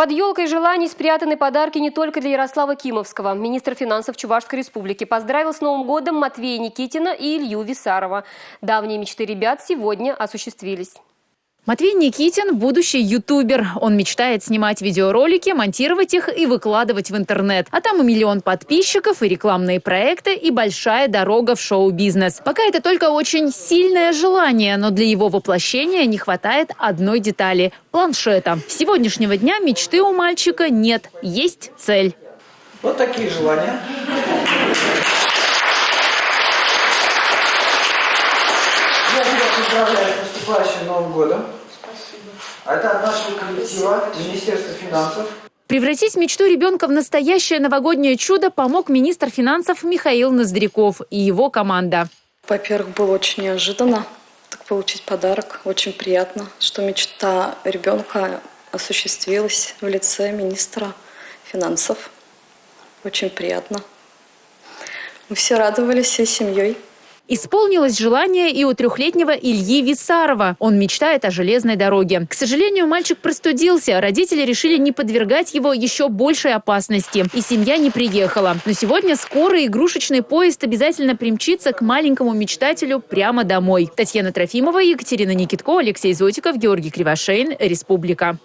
Под елкой желаний спрятаны подарки не только для Ярослава Кимовского. Министр финансов Чувашской республики поздравил с Новым годом Матвея Никитина и Илью Висарова. Давние мечты ребят сегодня осуществились. Матвей Никитин – будущий ютубер. Он мечтает снимать видеоролики, монтировать их и выкладывать в интернет. А там и миллион подписчиков, и рекламные проекты, и большая дорога в шоу-бизнес. Пока это только очень сильное желание, но для его воплощения не хватает одной детали – планшета. С сегодняшнего дня мечты у мальчика нет, есть цель. Вот такие желания. Я тебя поздравляю с наступающим Новым годом. Спасибо. Это от нашего коллектива Министерства финансов. Превратить мечту ребенка в настоящее новогоднее чудо помог министр финансов Михаил Ноздряков и его команда. Во-первых, было очень неожиданно так получить подарок. Очень приятно, что мечта ребенка осуществилась в лице министра финансов. Очень приятно. Мы все радовались всей семьей. Исполнилось желание и у трехлетнего Ильи Висарова. Он мечтает о железной дороге. К сожалению, мальчик простудился. Родители решили не подвергать его еще большей опасности. И семья не приехала. Но сегодня скорый игрушечный поезд обязательно примчится к маленькому мечтателю прямо домой. Татьяна Трофимова, Екатерина Никитко, Алексей Зотиков, Георгий Кривошеин. Республика.